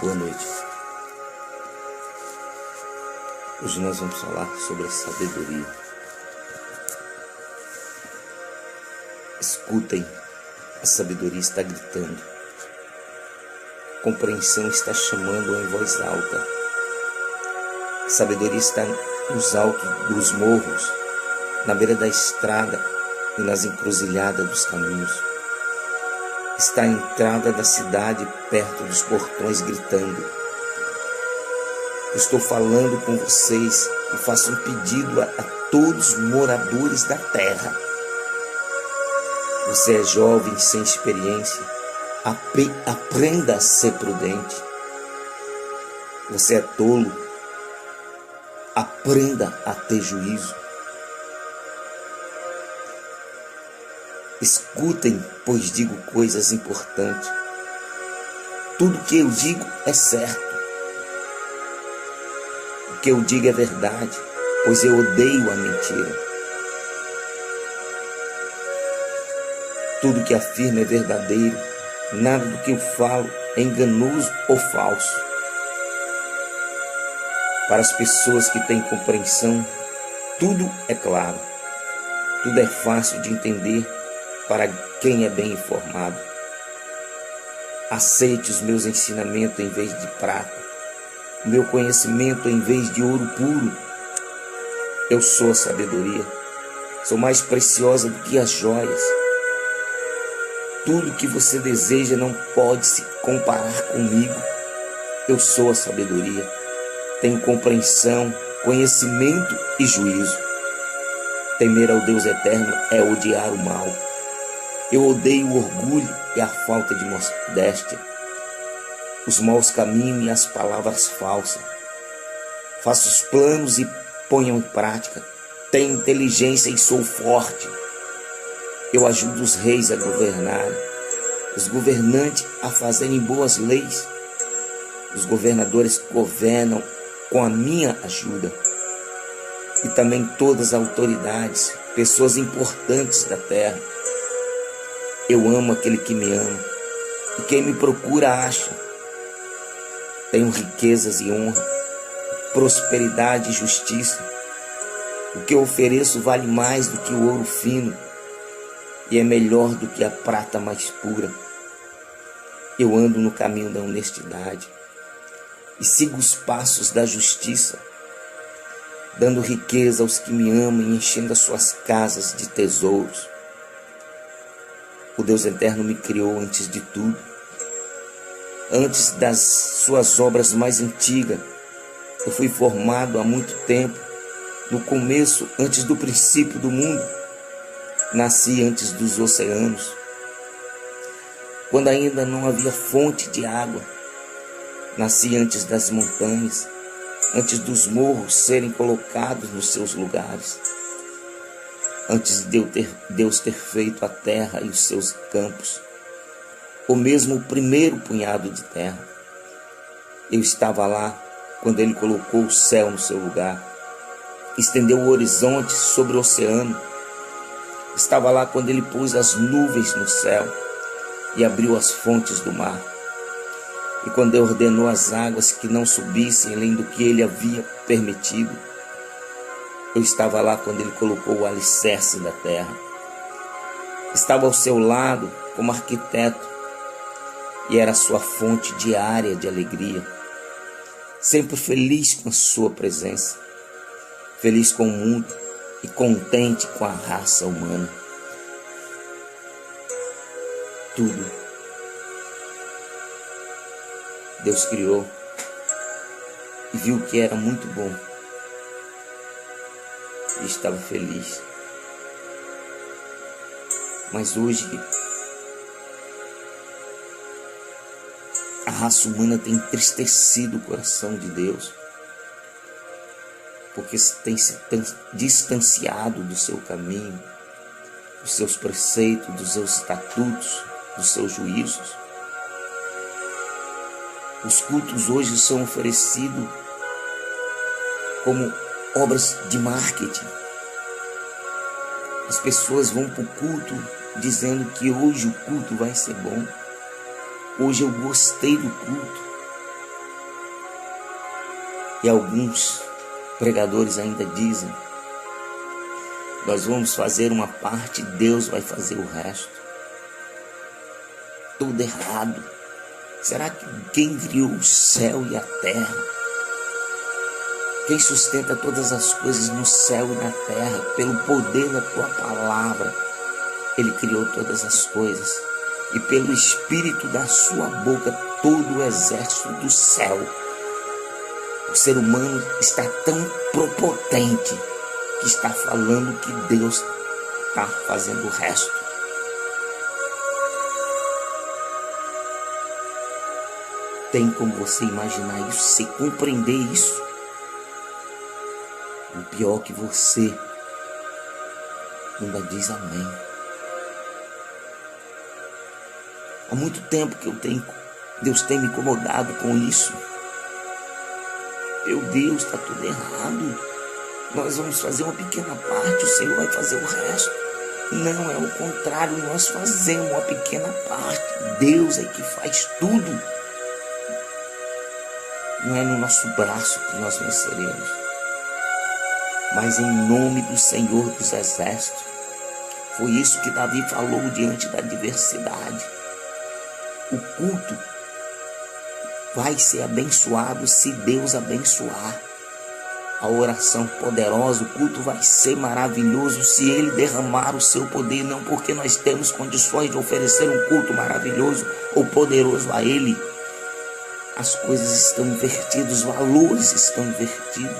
Boa noite. Hoje nós vamos falar sobre a sabedoria. Escutem, a sabedoria está gritando. A compreensão está chamando em voz alta. A sabedoria está nos altos dos morros, na beira da estrada e nas encruzilhadas dos caminhos. Está à entrada da cidade, perto dos portões, gritando. Estou falando com vocês e faço um pedido a todos os moradores da terra. Você é jovem, sem experiência. Aprenda a ser prudente. Você é tolo. Aprenda a ter juízo. Escutem, pois digo coisas importantes. Tudo que eu digo é certo. O que eu digo é verdade, pois eu odeio a mentira. Tudo que afirmo é verdadeiro. Nada do que eu falo é enganoso ou falso. Para as pessoas que têm compreensão, tudo é claro. Tudo é fácil de entender para quem é bem informado. Aceite os meus ensinamentos em vez de prata, o meu conhecimento em vez de ouro puro. Eu sou a sabedoria, sou mais preciosa do que as joias. Tudo que você deseja não pode se comparar comigo. Eu sou a sabedoria, tenho compreensão, conhecimento e juízo. Temer ao Deus eterno é odiar o mal. Eu odeio o orgulho e a falta de modéstia, os maus caminhos e as palavras falsas. Faço os planos e ponho em prática. Tenho inteligência e sou forte. Eu ajudo os reis a governar, os governantes a fazerem boas leis. Os governadores governam com a minha ajuda. E também todas as autoridades, pessoas importantes da terra. Eu amo aquele que me ama, e quem me procura acha. Tenho riquezas e honra, prosperidade e justiça. O que eu ofereço vale mais do que o ouro fino, e é melhor do que a prata mais pura. Eu ando no caminho da honestidade, e sigo os passos da justiça, dando riqueza aos que me amam e enchendo as suas casas de tesouros. O Deus eterno me criou antes de tudo, antes das suas obras mais antigas. Eu fui formado há muito tempo, no começo, antes do princípio do mundo. Nasci antes dos oceanos, quando ainda não havia fonte de água. Nasci antes das montanhas, antes dos morros serem colocados nos seus lugares. Antes de Deus ter feito a terra e os seus campos, ou mesmo o primeiro punhado de terra. Eu estava lá quando Ele colocou o céu no seu lugar, estendeu o horizonte sobre o oceano. Estava lá quando Ele pôs as nuvens no céu e abriu as fontes do mar. E quando Ele ordenou as águas que não subissem além do que Ele havia permitido. Eu estava lá quando Ele colocou o alicerce da terra. Estava ao seu lado como arquiteto e era a sua fonte diária de alegria. Sempre feliz com a sua presença, feliz com o mundo e contente com a raça humana. Tudo Deus criou e viu que era muito bom. E estava feliz. Mas hoje a raça humana tem entristecido o coração de Deus, porque tem se distanciado do seu caminho, dos seus preceitos, dos seus estatutos, dos seus juízos. Os cultos hoje são oferecidos como obras de marketing. As pessoas vão para o culto dizendo que hoje o culto vai ser bom. Hoje eu gostei do culto. E alguns pregadores ainda dizem: nós vamos fazer uma parte, Deus vai fazer o resto. Tudo errado. Será que quem criou o céu e a terra, quem sustenta todas as coisas no céu e na terra, pelo poder da tua palavra, Ele criou todas as coisas, e pelo Espírito da sua boca, todo o exército do céu. O ser humano está tão prepotente que está falando que Deus está fazendo o resto. Tem como você imaginar isso, você compreender isso? O pior que você ainda diz amém. Há muito tempo que Deus tem me incomodado com isso. Meu Deus, está tudo errado. Nós vamos fazer uma pequena parte, o Senhor vai fazer o resto. Não, é o contrário, nós fazemos uma pequena parte. Deus é que faz tudo. Não é no nosso braço que nós venceremos, mas em nome do Senhor dos Exércitos. Foi isso que Davi falou diante da adversidade. O culto vai ser abençoado se Deus abençoar. A oração poderosa, o culto vai ser maravilhoso se Ele derramar o seu poder, não porque nós temos condições de oferecer um culto maravilhoso ou poderoso a Ele. As coisas estão invertidas, os valores estão invertidos.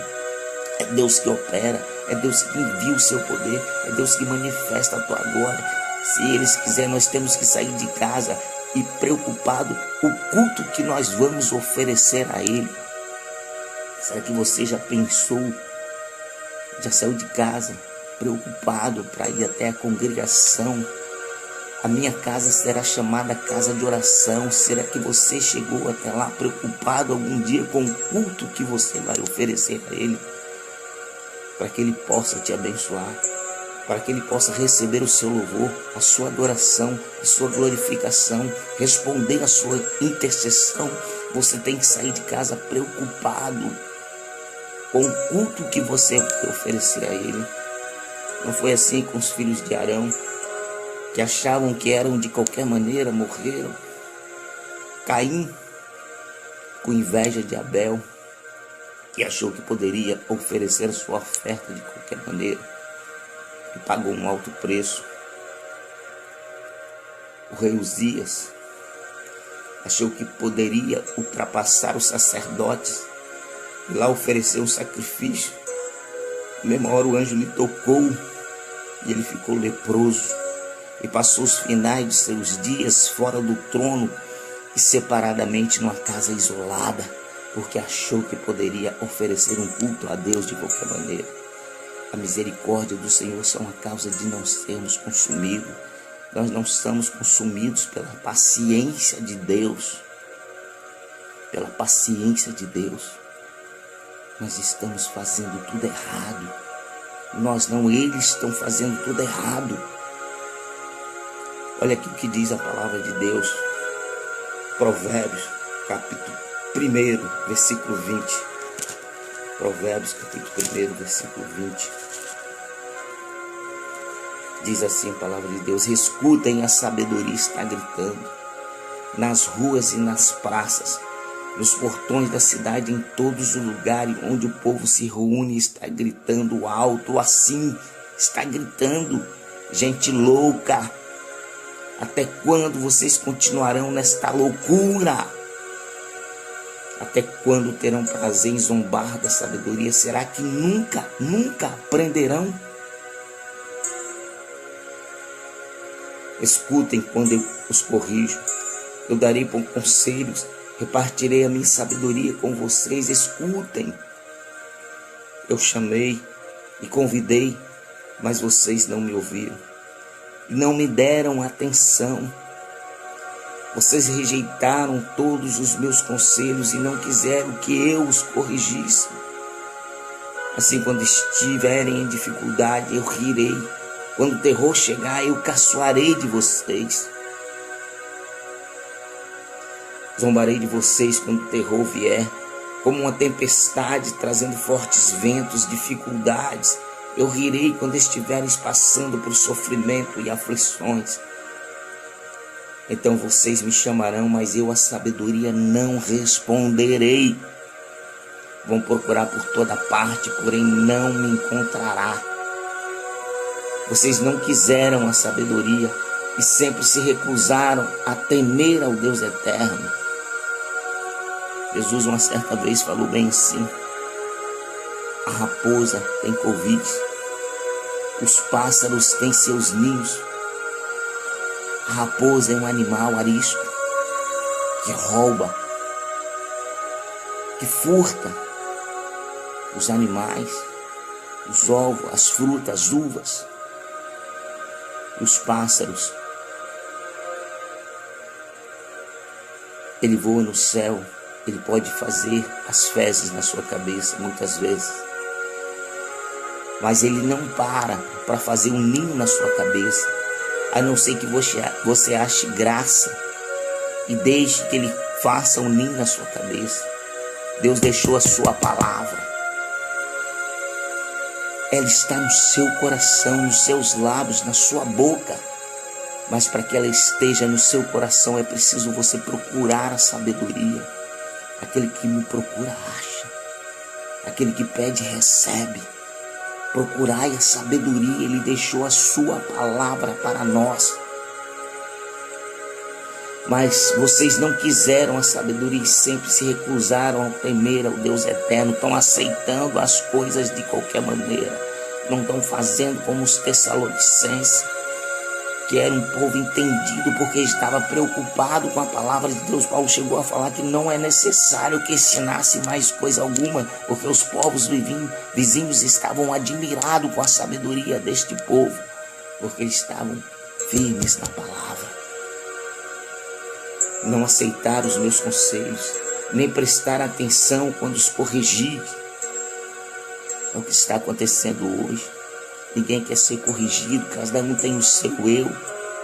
É Deus que opera, é Deus que envia o seu poder, é Deus que manifesta a tua glória. Se eles quiserem, nós temos que sair de casa e preocupado o culto que nós vamos oferecer a Ele. Será que você já pensou, já saiu de casa preocupado para ir até a congregação? A minha casa será chamada casa de oração. Será que você chegou até lá preocupado algum dia com o culto que você vai oferecer a Ele? Para que Ele possa te abençoar, para que Ele possa receber o seu louvor, a sua adoração, a sua glorificação, responder a sua intercessão. Você tem que sair de casa preocupado com o culto que você vai oferecer a Ele. Não foi assim com os filhos de Arão, que achavam que eram de qualquer maneira, morreram. Caim, com inveja de Abel, que achou que poderia oferecer a sua oferta de qualquer maneira, e pagou um alto preço. O rei Uzias achou que poderia ultrapassar os sacerdotes e lá oferecer um sacrifício. Na mesma hora o anjo lhe tocou e ele ficou leproso e passou os finais de seus dias fora do trono e separadamente numa casa isolada, porque achou que poderia oferecer um culto a Deus de qualquer maneira. A misericórdia do Senhor são a causa de não sermos consumidos. Nós não somos consumidos pela paciência de Deus. Pela paciência de Deus. Nós estamos fazendo tudo errado. Nós não, eles estão fazendo tudo errado. Olha aqui o que diz a palavra de Deus. Provérbios, capítulo 1, versículo 20. Provérbios, capítulo 1, versículo 20. Diz assim a palavra de Deus: escutem, a sabedoria está gritando, nas ruas e nas praças, nos portões da cidade, em todos os lugares onde o povo se reúne, está gritando alto, assim, está gritando, gente louca. Até quando vocês continuarão nesta loucura? Até quando terão prazer em zombar da sabedoria? Será que nunca aprenderão? Escutem quando eu os corrijo. Eu darei bons conselhos, repartirei a minha sabedoria com vocês. Escutem. Eu chamei e convidei, mas vocês não me ouviram. E não me deram atenção. Vocês rejeitaram todos os meus conselhos e não quiseram que eu os corrigisse. Assim, quando estiverem em dificuldade, eu rirei. Quando o terror chegar, eu caçoarei de vocês. Zombarei de vocês quando o terror vier. como uma tempestade trazendo fortes ventos, dificuldades. Eu rirei quando estiveres passando por sofrimento e aflições. Então vocês me chamarão, mas eu a sabedoria não responderei. Vão procurar por toda parte, porém não me encontrará. Vocês não quiseram a sabedoria e sempre se recusaram a temer ao Deus eterno. Jesus uma certa vez falou bem assim: a raposa tem covis, os pássaros têm seus ninhos. A raposa é um animal arisco, que rouba, que furta os animais, os ovos, as frutas, as uvas. E os pássaros, ele voa no céu, ele pode fazer as fezes na sua cabeça muitas vezes, mas ele não para fazer um ninho na sua cabeça, a não ser que você ache graça e deixe que ele faça um ninho na sua cabeça. Deus deixou a sua palavra. Ela está no seu coração, nos seus lábios, na sua boca. Mas para que ela esteja no seu coração é preciso você procurar a sabedoria. Aquele que me procura acha. Aquele que pede recebe. Procurai a sabedoria, ele deixou a sua palavra para nós. Mas vocês não quiseram a sabedoria e sempre se recusaram a temer ao Deus eterno. Estão aceitando as coisas de qualquer maneira. Não estão fazendo como os Tessalonicenses, que era um povo entendido porque estava preocupado com a palavra de Deus. Paulo chegou a falar que não é necessário que ensinasse mais coisa alguma, porque os povos vizinhos estavam admirados com a sabedoria deste povo, porque estavam firmes na palavra. Não aceitaram os meus conselhos, nem prestaram atenção quando os corrigi. É o que está acontecendo hoje. Ninguém quer ser corrigido, cada um tem o seu eu,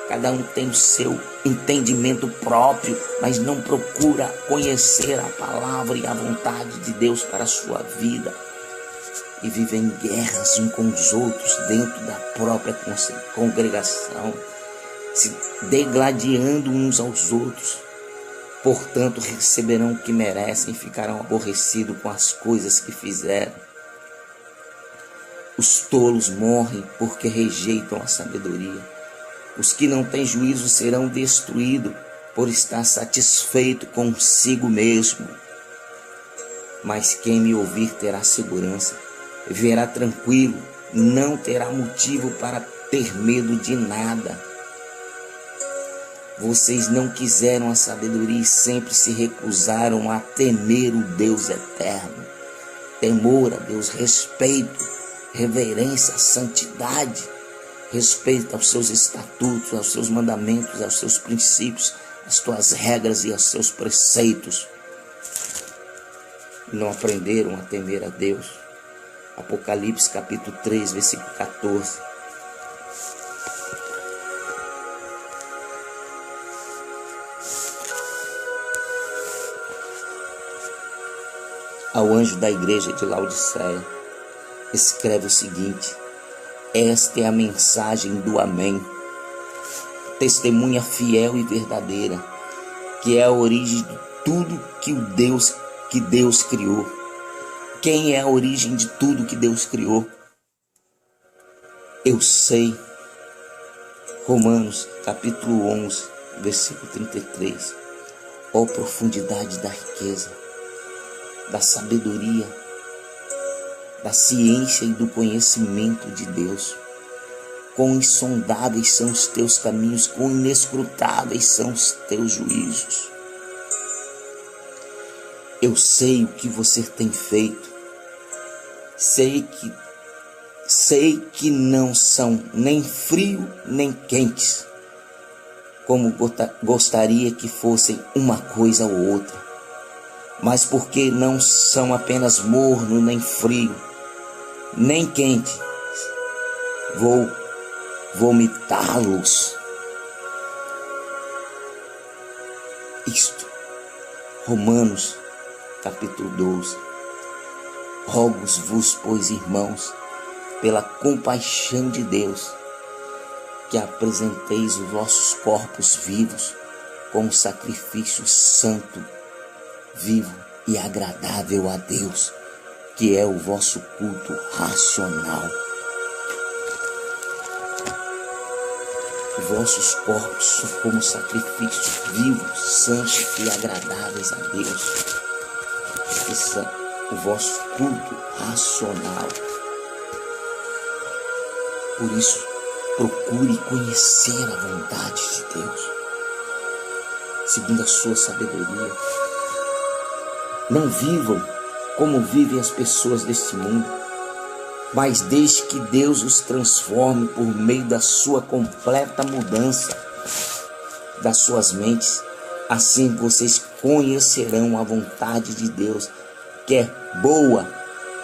cada um tem o seu entendimento próprio, mas não procura conhecer a palavra e a vontade de Deus para a sua vida. E vivem em guerras uns com os outros dentro da própria congregação, se degladiando uns aos outros. Portanto, receberão o que merecem e ficarão aborrecidos com as coisas que fizeram. Os tolos morrem porque rejeitam a sabedoria. Os que não têm juízo serão destruídos por estar satisfeito consigo mesmo. Mas quem me ouvir terá segurança, viverá tranquilo, não terá motivo para ter medo de nada. Vocês não quiseram a sabedoria e sempre se recusaram a temer o Deus eterno. Temor a Deus, respeito, reverência, santidade, respeito aos seus estatutos, aos seus mandamentos, aos seus princípios, às tuas regras e aos seus preceitos. Não aprenderam a temer a Deus. Apocalipse capítulo 3, versículo 14. Ao anjo da igreja de Laodiceia, escreve o seguinte: esta é a mensagem do Amém, testemunha fiel e verdadeira, que é a origem de tudo que Deus criou. Quem é a origem de tudo que Deus criou? Eu sei. Romanos capítulo 11, versículo 33. Ó profundidade da riqueza, da sabedoria, da ciência e do conhecimento de Deus. Quão insondáveis são os teus caminhos, quão inescrutáveis são os teus juízos. Eu sei o que você tem feito. Sei que não são nem frio nem quentes, como gostaria que fossem uma coisa ou outra. Mas porque não são apenas morno nem frio, nem quente, vou vomitá-los. Isto, Romanos capítulo 12. Rogo-vos, pois, irmãos, pela compaixão de Deus, que apresenteis os vossos corpos vivos como sacrifício santo, vivo e agradável a Deus, que é o vosso culto racional. Os vossos corpos são como sacrifícios vivos, santos e agradáveis a Deus. Esse é o vosso culto racional. Por isso, procure conhecer a vontade de Deus, segundo a sua sabedoria. Não vivam como vivem as pessoas deste mundo, mas deixe que Deus os transforme por meio da sua completa mudança das suas mentes. Assim vocês conhecerão a vontade de Deus, que é boa,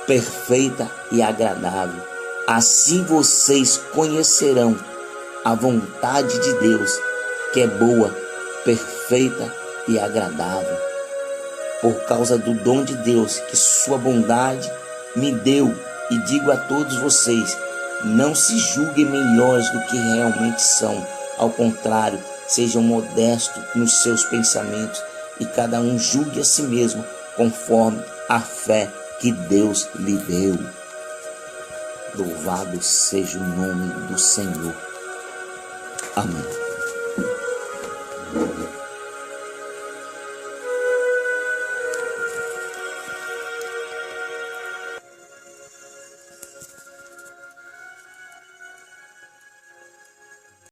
perfeita e agradável. Assim vocês conhecerão a vontade de Deus, que é boa, perfeita e agradável. Por causa do dom de Deus que sua bondade me deu, e digo a todos vocês, não se julguem melhores do que realmente são. Ao contrário, sejam modestos nos seus pensamentos e cada um julgue a si mesmo conforme a fé que Deus lhe deu. Louvado seja o nome do Senhor. Amém.